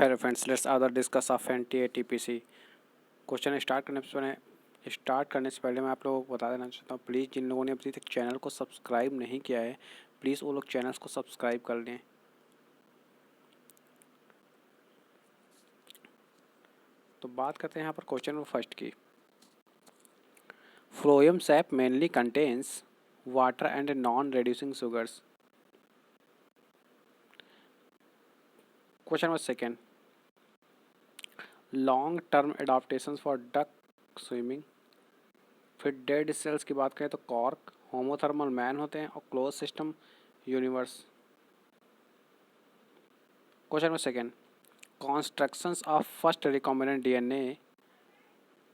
Hello friends, let's other discuss of NTA-TPC। Question start करने से पहले मैं आप लोगों को बता देना चाहता हूँ, प्लीज़ जिन लोगों ने अभी तक चैनल को सब्सक्राइब नहीं किया है, प्लीज़ वो लोग चैनल को सब्सक्राइब कर लें। तो बात करते हैं यहाँ पर क्वेश्चन नंबर फर्स्ट की। Phloem SAP mainly contains water and non reducing sugars. Question number second, long term adaptation for duck swimming. फिर डेड सेल्स की बात करें तो कॉर्क, होमोथर्मल मैन होते हैं और close system universe. Question number second, constructions of first recombinant DNA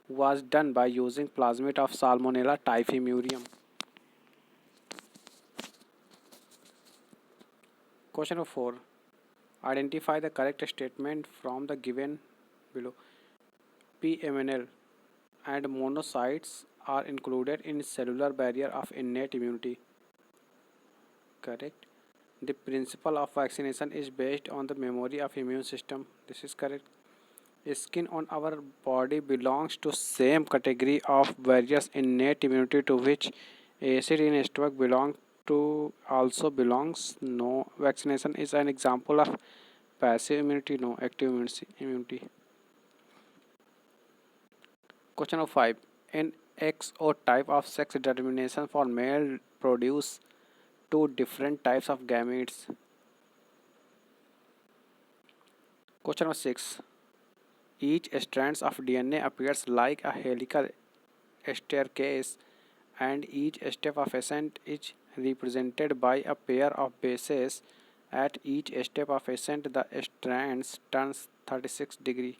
was done by using plasmid of Salmonella typhimurium. Question number 4, identify the correct statement from the given below. PMNL and monocytes are included in cellular barrier of innate immunity. Correct. The principle of vaccination is based on the memory of immune system. This is correct. Skin on our body belongs to same category of various innate immunity to which acid in stomach also belongs. No, vaccination is an example of passive immunity, no active immunity. Question number 5. In XO type of sex determination for male produce two different types of gametes. Question number 6. Each strand of DNA appears like a helical staircase, and each step of ascent is represented by a pair of bases. At each step of ascent, the strands turns 36 degrees.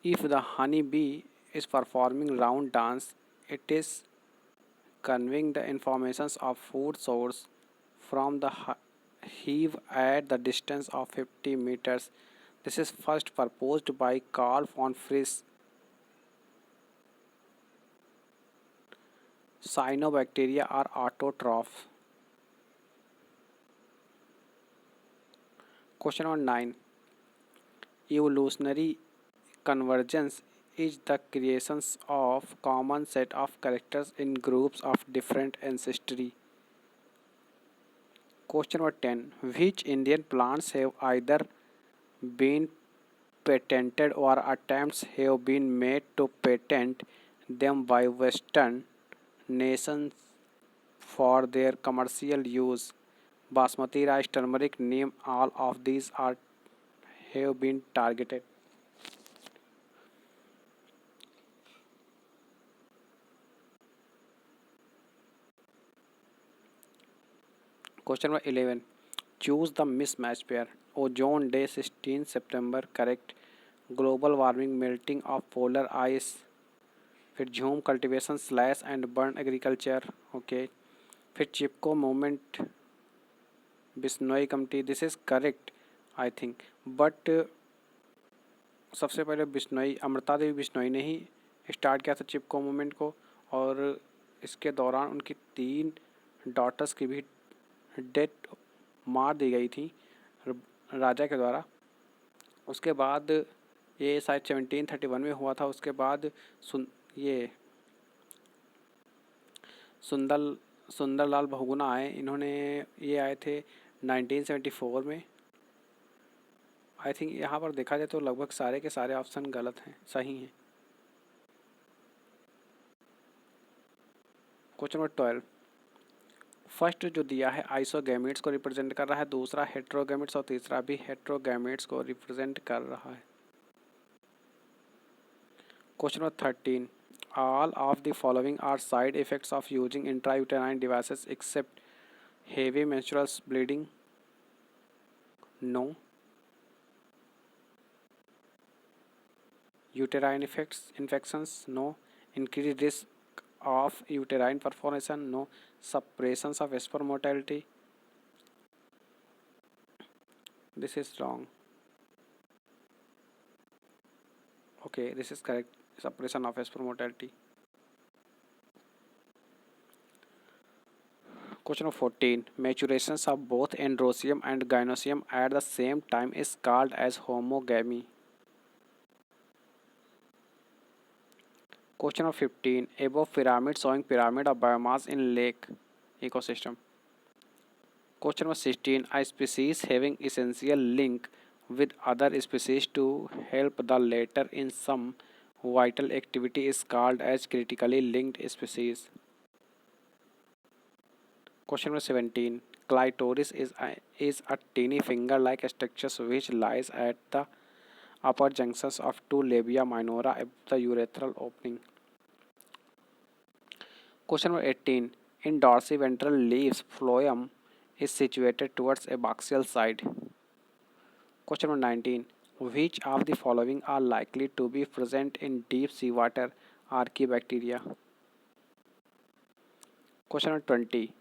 If the honey bee is performing round dance, it is conveying the informations of food source from the hive at the distance of 50 meters. This is first proposed by Carl von Frisch. Cyanobacteria are autotroph. Question number 9. Evolutionary convergence is the creation of common set of characters in groups of different ancestry. Question number 10. Which Indian plants have either been patented or attempts have been made to patent them by Western nations for their commercial use? Basmati rice, turmeric, neem, all of these are have been targeted. Question number 11. Choose the mismatch pair. Ozone day 16 September, correct. Global warming, melting of polar ice. फिर jhum cultivation slash and burn agriculture, okay. फिर Chipko movement, Bishnoi committee. This is correct I think, but सबसे पहले बिश्नोई, अमृता देवी बिश्नोई ने ही start किया था चिपको movement को, और इसके दौरान उनकी 3 डॉटर्स की भी डेथ मार दी गई थी राजा के द्वारा. उसके बाद ये शायद 1731 में हुआ था. उसके बाद ये सुंदरलाल बहुगुणा आए, इन्होंने ये आए थे 1974 में. आई थिंक यहाँ पर देखा जाए तो लगभग सारे के सारे ऑप्शन गलत हैं, सही हैं. Question number 12. फर्स्ट जो दिया है आइसोगैमेट्स को रिप्रेजेंट कर रहा है, दूसरा हेट्रोगैमेट्स और तीसरा भी हेट्रोगैमेट्स को रिप्रेजेंट कर रहा है. Question number 13. All of the following are side effects of using intrauterine devices except heavy menstrual bleeding. No. Uterine infections. No. Increased risk of uterine perforation. No. Suppressions of sperm motility. This is wrong. Okay, this is correct. Suppression of sperm motility. Question number 14. Maturations of both androecium and gynoecium at the same time is called as homogamy. Question number 15. Above pyramid showing pyramid of biomass in lake ecosystem. Question number 16. A species having essential link with other species to help the latter in some vital activity is called as critically linked species. Question number 17. Clitoris is a teeny finger-like structure which lies at the upper junctions of two labia minora above the urethral opening. Question number 18. In dorsiventral leaves, phloem is situated towards abaxial side. Question number 19. Which of the following are likely to be present in deep seawater archaebacteria? Question number 20.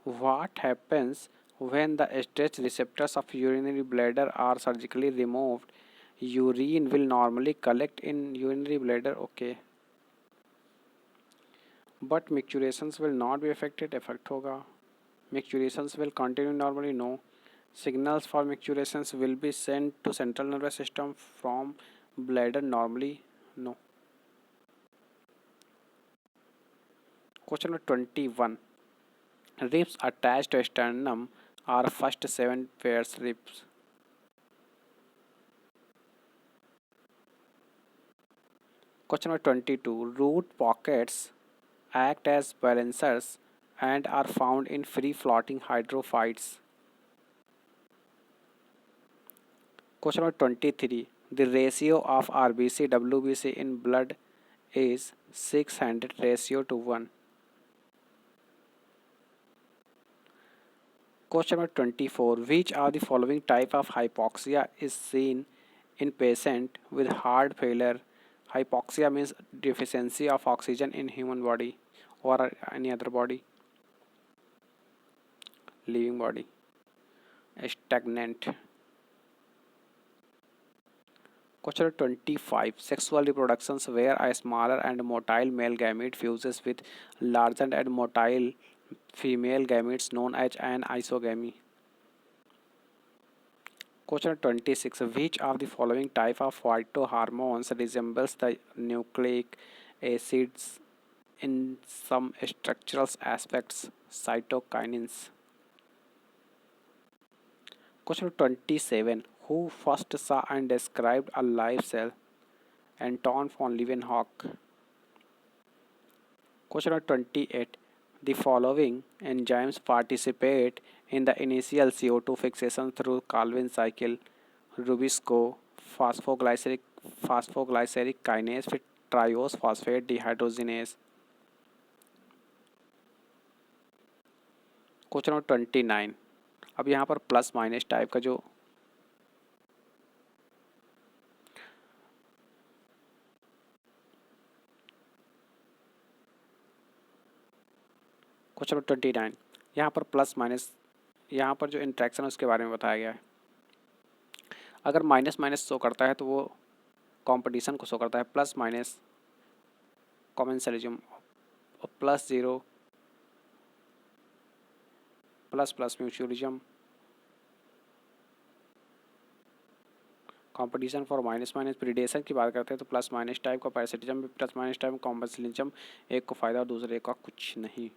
What happens when the stretched receptors of urinary bladder are surgically removed? Urine will normally collect in urinary bladder, okay. But micturations will not be affected, effect होगा. Micturations will continue normally, no. Signals for micturations will be sent to central nervous system from bladder normally, no. Question number 21. Ribs attached to sternum are first 7 pairs ribs. Question number 22. Root pockets act as balancers and are found in free floating hydrophytes. Question number 23. The ratio of RBC WBC in blood is 600 ratio to 1. Question number 24. Which of the following type of hypoxia is seen in patient with heart failure? Hypoxia means deficiency of oxygen in human body or any other body, living body. Stagnant. Question number 25. Sexual reproductions where a smaller and motile male gamete fuses with larger and motile female gametes known as an isogamy. Question 26. Which of the following type of phytohormones resembles the nucleic acids in some structural aspects? Cytokinins. Question 27. Who first saw and described a live cell? Anton von Leeuwenhoek. Question 28. The following enzymes participate in the initial CO2 fixation through Calvin cycle: Rubisco, phosphoglyceric kinase, फिर triose phosphate dehydrogenase. Question number 29. अब यहाँ पर plus minus type का जो question number 29. यहाँ पर plus minus, यहाँ पर जो इंट्रैक्शन है उसके बारे में बताया गया है. अगर माइनस माइनस शो करता है तो वो कंपटीशन को शो करता है. Plus minus commensalism, plus zero plus plus mutualism, competition for minus minus. Predation की बात करते हैं तो प्लस माइनस टाइप का parasitism, plus minus type commensalism. एक को फायदा और दूसरे का कुछ नहीं.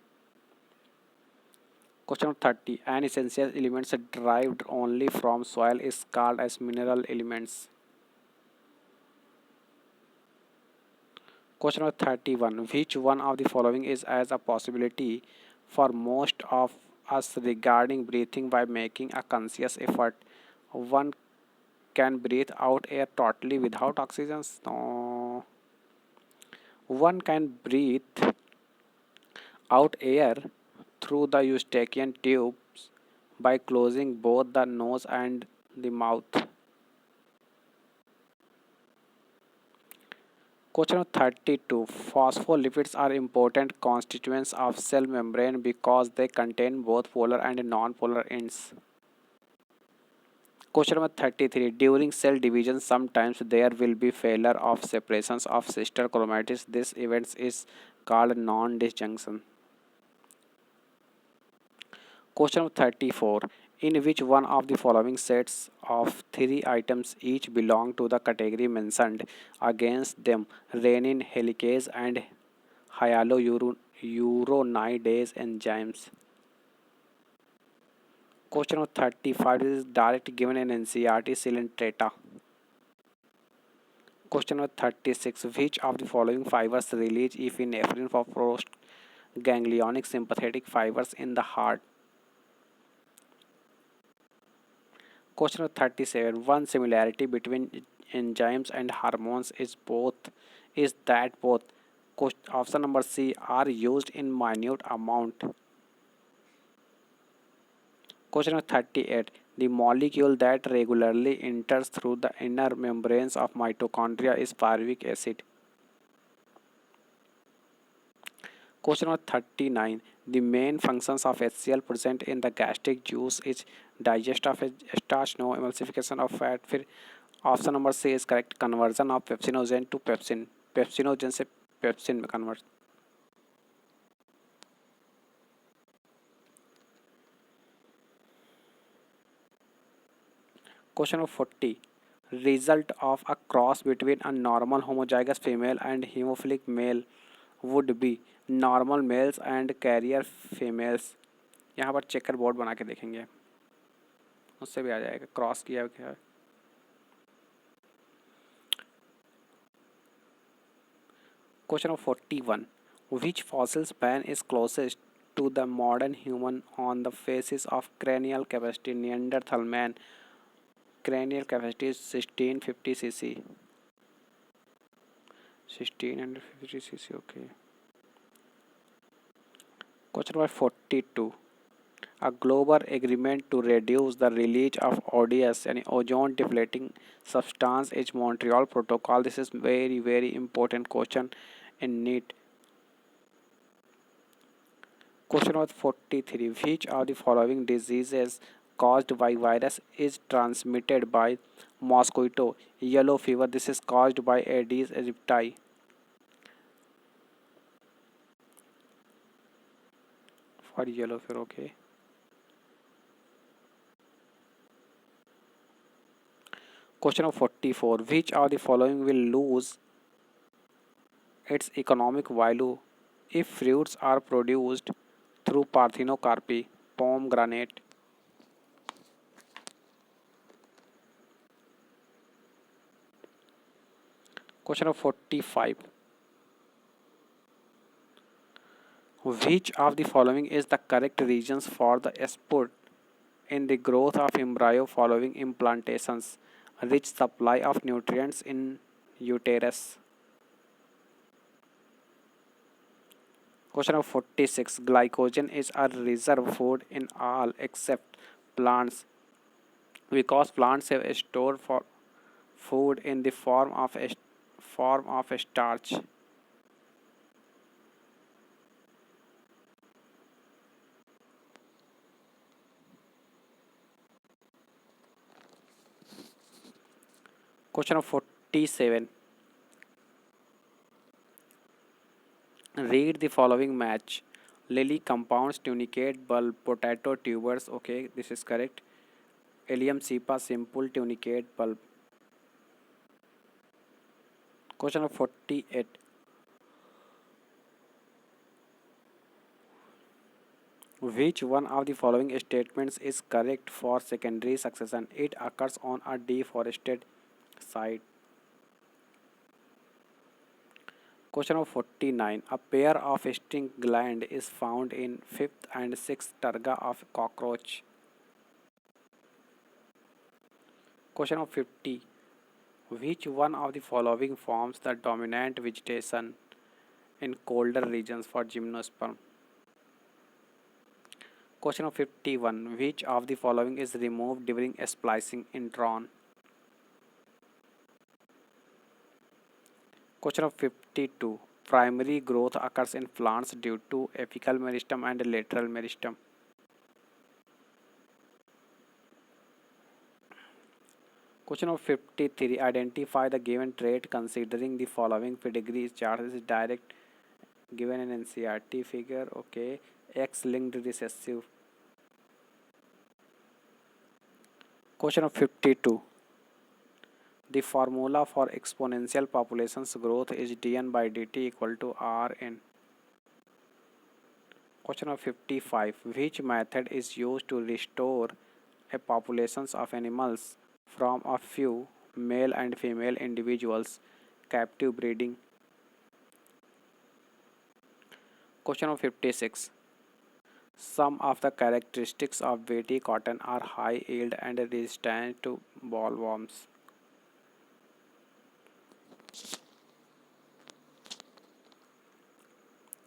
Question number 30. An essential elements derived only from soil is called as mineral elements. Question number 31. Which one of the following is as a possibility for most of us regarding breathing by making a conscious effort? One can breathe out air totally without oxygen. No. One can breathe out air through the eustachian tubes by closing both the nose and the mouth. Question number 32. Phospholipids are important constituents of cell membrane because they contain both polar and non-polar ends. Question number 33. During cell division, sometimes there will be failure of separations of sister chromatids. This event is called non-disjunction. Question number 34. In which one of the following sets of three items each belong to the category mentioned against them? Renin, helicase, and hyaluronidase enzymes. Question number 35 is direct given in NCERT Silentrata. Question number 36. Which of the following fibers release epinephrine for postganglionic sympathetic fibers in the heart? Question number 37. One similarity between enzymes and hormones is that both option number C are used in minute amount. Question number 38. The molecule that regularly enters through the inner membranes of mitochondria is pyruvic acid. Question number 39. The main functions of HCl present in the gastric juice is digest of starch, no emulsification of fat. फिर option number C is correct conversion of pepsinogen to pepsin pepsinogen से pepsin में convert. Question number 40. Result of a cross between a normal homozygous female and hemophilic male would be normal males and carrier females. यहाँ पर checker board बना के देखेंगे उससे भी आ जाएगा क्रॉस किया क्या. Question number 41. Which fossil span is closest to the modern human on the basis of cranial capacity? Neanderthal man. Cranial capacity is 1650 cc. 1650 cc. Okay. Question number 42. A global agreement to reduce the release of ODS and ozone depleting substance is Montreal Protocol. This is very important question in NEET. Question number 43. Which of the following diseases caused by virus is transmitted by mosquito? Yellow fever. This is caused by Aedes aegypti. For yellow fever, okay. Question number 44. Which of the following will lose its economic value if fruits are produced through parthenocarpy? Pomegranate. Question number 45. Which of the following is the correct regions for the spurt in the growth of embryo following implantations? Rich supply of nutrients in uterus. Question number 46. Glycogen is a reserve food in all except plants because plants have stored for food in the form of starch. Question number 47. Read the following match. Lily compounds, tunicate bulb, potato tubers. Okay, this is correct. Allium cepa, simple tunicate bulb. Question number 48. Which one of the following statements is correct for secondary succession? It occurs on a deforested site. Question number 49. A pair of stink gland is found in 5th and 6th terga of cockroach. Question number 50. Which one of the following forms the dominant vegetation in colder regions for gymnosperm? Question number 51. Which of the following is removed during splicing in drone? Question of 52. Primary growth occurs in plants due to apical meristem and lateral meristem. Question of 53. Identify the given trait considering the following pedigree chart. This is direct given in NCERT figure. Okay. X-linked recessive. Question of 52. The formula for exponential population's growth is dn by dt equal to Rn. Question of 55. Which method is used to restore a populations of animals from a few male and female individuals captive breeding? Question of 56. Some of the characteristics of Bt cotton are high yield and resistant to bollworms.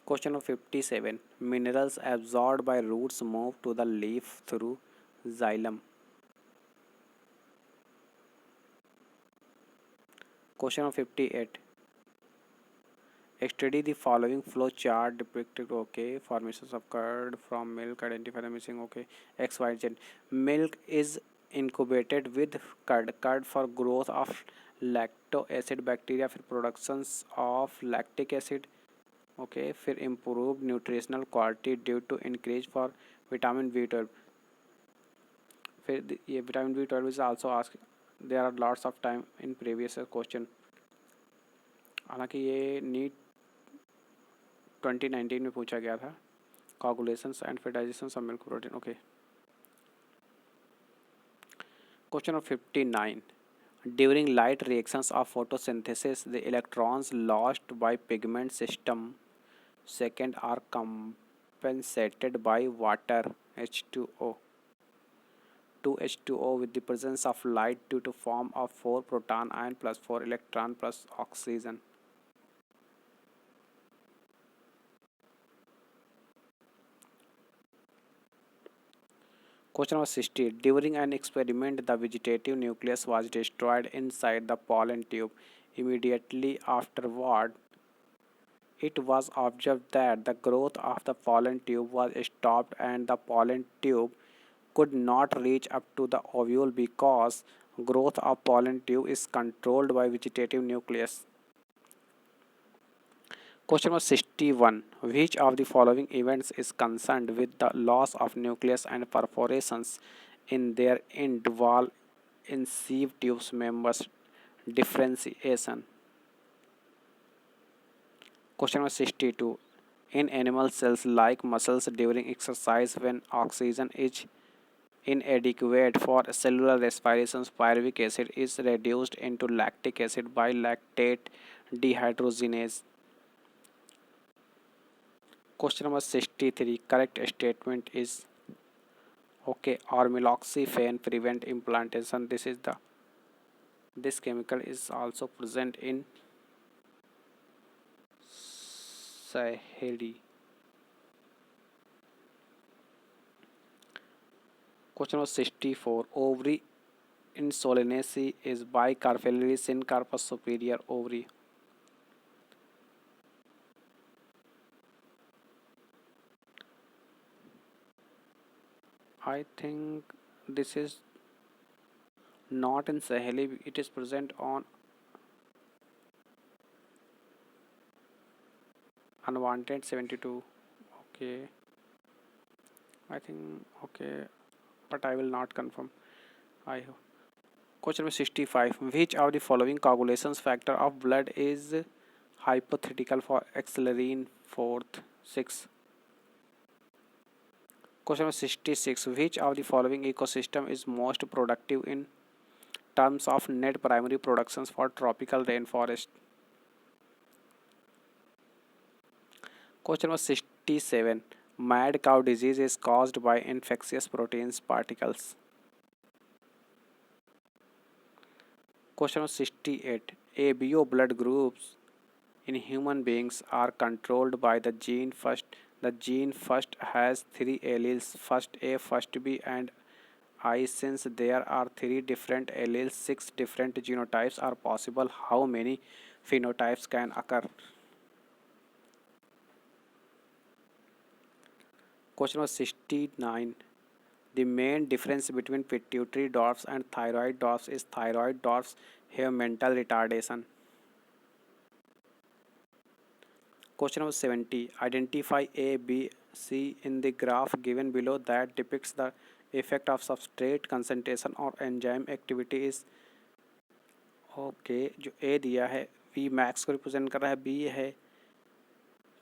Question of 57. Minerals absorbed by roots move to the leaf through xylem. Question of 58. Study the following flow chart depicted. Okay, formations occurred from milk. Identify the missing. Okay, X, Y, Z. Milk is incubated with curd. Curd for growth of lacto acid bacteria, फिर productions of lactic acid. Okay, फिर improved nutritional quality due to increase for vitamin B12. फिर ये vitamin B12 is also asked. There are lots of time in previous question. हालांकि ये NEET 2019 में पूछा गया था. Coagulations and fertilization of milk protein. Okay. Question of 59. During light reactions of photosynthesis, the electrons lost by pigment system second are compensated by water H2O. 2H2O with the presence of light due to form of 4 proton ion plus 4 electron plus oxygen. Question number 60. During an experiment, the vegetative nucleus was destroyed inside the pollen tube. Immediately afterward, it was observed that the growth of the pollen tube was stopped and the pollen tube could not reach up to the ovule because growth of pollen tube is controlled by vegetative nucleus. Question number 61. Which of the following events is concerned with the loss of nucleus and perforations in their end wall in sieve tubes members differentiation? Question number 62. In animal cells like muscles during exercise when oxygen is inadequate for cellular respiration, pyruvic acid is reduced into lactic acid by lactate dehydrogenase. Question number 63. Correct statement is okay. Ormeloxifene prevent implantation. This chemical is also present in Saheli. Question number 64. Ovary in Solanaceae is bicarpellary syncarpus superior ovary. I think this is not in Saheli. It is present on unwanted 72. Okay. I think okay, but I will not confirm. I hope. Question number 65. Which of the following coagulations factor of blood is hypothetical for accelerine fourth 6? Question number 66. Which of the following ecosystem is most productive in terms of net primary productions for tropical rainforest? Question number 67. Mad cow disease is caused by infectious proteins particles. Question number 68. ABO blood groups in human beings are controlled by the gene first. The gene first has 3 alleles, first A, first B, and I. Since there are 3 different alleles, 6 different genotypes are possible. How many phenotypes can occur? Question number 69. The main difference between pituitary dwarfs and thyroid dwarfs is thyroid dwarfs have mental retardation. Question number 70. Identify A, B, C in the graph given below that depicts the effect of substrate concentration और enzyme activity is. Okay, जो ए दिया है V max को represent कर रहा है, B है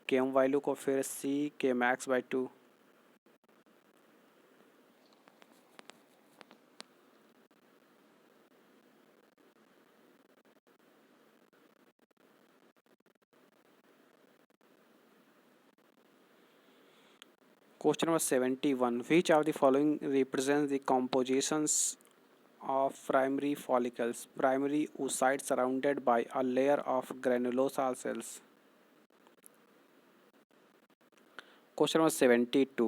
के एम वैल्यू को, फिर सी के max by 2। Question number 71. Which of the following represents the compositions of primary follicles? Primary oocyte surrounded by a layer of granulosa cells. Question number 72.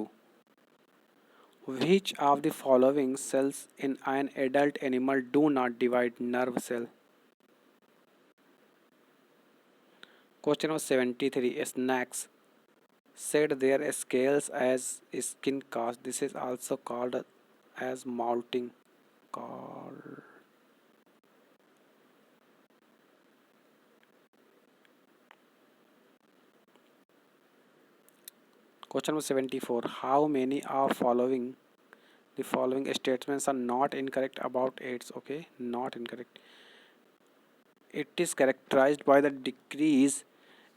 Which of the following cells in an adult animal do not divide nerve cell? Question number 73. Snakes shed their scales as skin cast. This is also called as molting. Called. Question number 74. How many of the following statements are not incorrect about AIDS? Okay, not incorrect. It is characterized by the decrease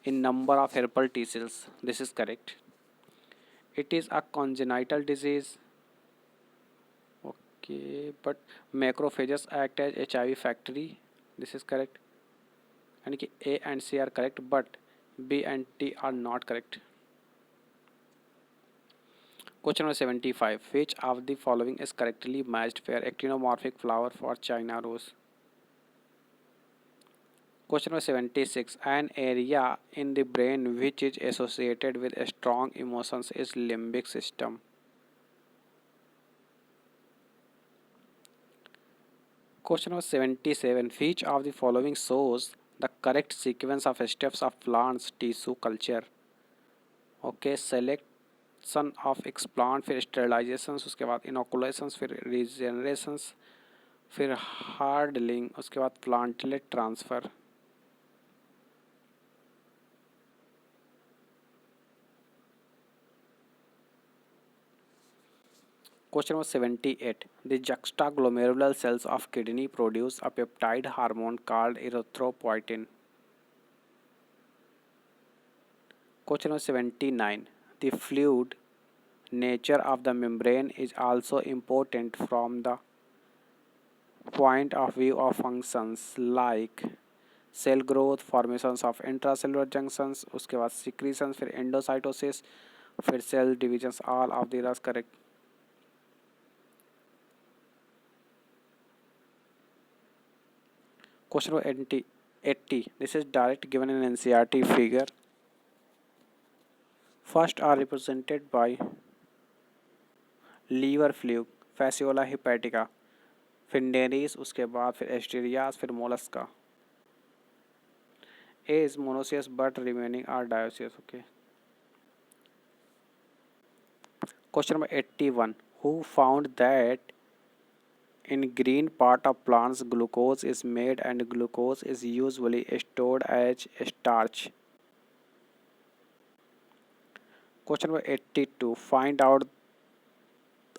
in number of helper T cells. This is correct. It is a congenital disease. Okay, but macrophages act as HIV factory. This is correct. And A and C are correct, but B and T are not correct. Question number 75. Which of the following is correctly matched for actinomorphic flower for China rose? Question number 76. An area in the brain which is associated with strong emotions is limbic system. Question number 77. Which of the following shows the correct sequence of steps of plants tissue culture? Okay, selection of explant, फिर sterilizations, उसके बाद inoculations, फिर regenerations, फिर hardening, उसके बाद plantlet transfer. Question number 78. The juxtaglomerular cells of kidney produce a peptide hormone called erythropoietin. Question number 79. The fluid nature of the membrane is also important from the point of view of functions like cell growth, formations of intracellular junctions, उसके बाद secretions, फिर endocytosis, फिर cell divisions. All of these are correct. Question number 80. This is direct given in NCERT figure. First are represented by liver fluke, Fasciola hepatica, फिर Nereis, उसके बाद फिर Asterias, फिर Mollusca. A is monoecious but remaining are dioecious. Okay. Question number 81. Who found that in green part of plants glucose is made and glucose is usually stored as starch? Question number 82. Find out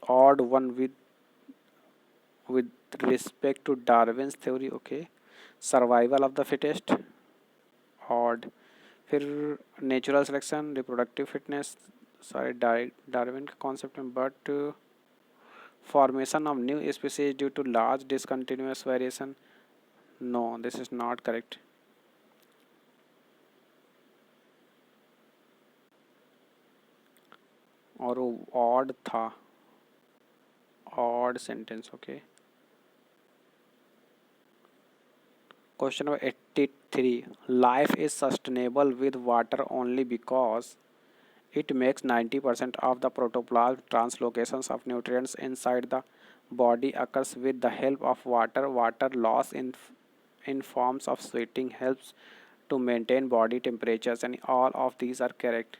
odd one with respect to Darwin's theory. Okay. Survival of the fittest. Odd. फिर natural selection, reproductive fitness, सारे Darwin का concept में. But formation of new species due to large discontinuous variation. No, this is not correct. और वो odd था, odd sentence. Okay. Question number 83. Life is sustainable with water only because it makes 90% of the protoplasm translocations of nutrients inside the body occurs with the help of water. Water loss in forms of sweating helps to maintain body temperatures, and all of these are correct.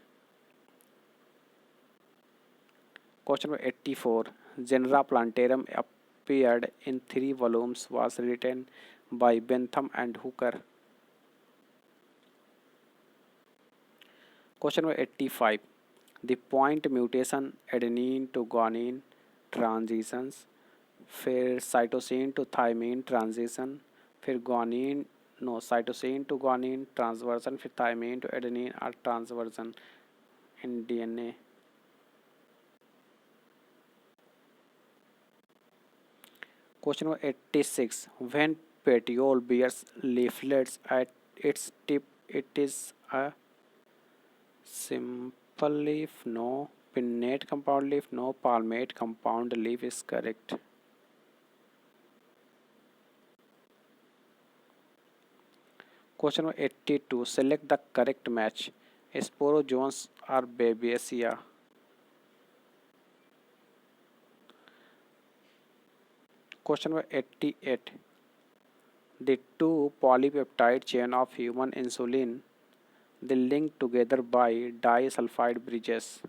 Question number 84. Genera Plantarum appeared in 3 volumes, was written by Bentham and Hooker. Question number 85. The point mutation adenine to guanine transitions, फिर cytosine to thymine transition, फिर guanine no cytosine to guanine transversion, फिर thymine to adenine और transversion in DNA. Question number 86. When petiole bears leaflets at its tip, it is a simple leaf, no. Pinnate compound leaf, no. Palmate compound leaf is correct. Question number 82. Select the correct match. Sporozoans or Babesia. Question number 88. The two polypeptide chain of human insulin, they link together by disulfide bridges.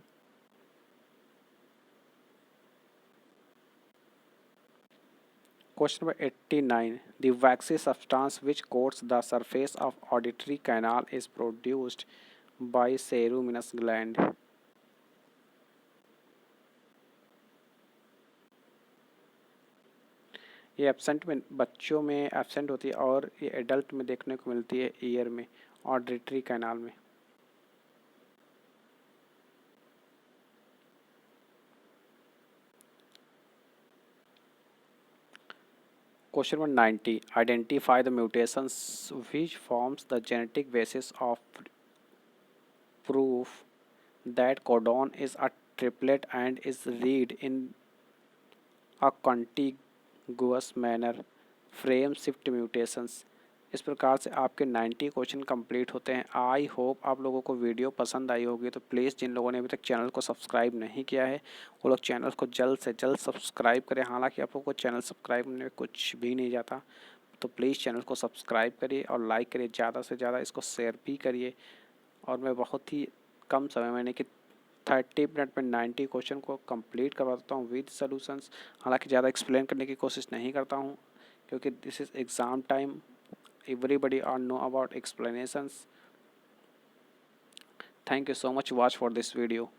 Question number 89. The waxy substance which coats the surface of auditory canal is produced by ceruminous gland. ये absent में बच्चों में absent होती है और ये adult में देखने को मिलती है ईयर में ऑडिटरी कैनाल में। Question number 90. Identify the mutations which forms the genetic basis of proof that codon is a triplet and is read in a contiguous manner. Frame shift mutations. इस प्रकार से आपके 90 क्वेश्चन कंप्लीट होते हैं। I hope आप लोगों को video पसंद आई होगी। तो प्लीज़ जिन लोगों ने अभी तक चैनल को सब्सक्राइब नहीं किया है वो लोग चैनल को जल्द से जल्द सब्सक्राइब करें। हालांकि आप लोगों को चैनल सब्सक्राइब करने में कुछ भी नहीं जाता, तो प्लीज़ चैनल को सब्सक्राइब करिए और लाइक करिए, ज़्यादा से ज़्यादा इसको शेयर भी करिए। और मैं बहुत ही कम समय में यानी कि 30 मिनट में 90 क्वेश्चन को कंप्लीट करवा देता हूँ विद सॉल्यूशंस। हालांकि ज़्यादा एक्सप्लेन करने की कोशिश नहीं करता हूँ क्योंकि this is exam time, everybody are know about explanations. Thank you so much watch for this video.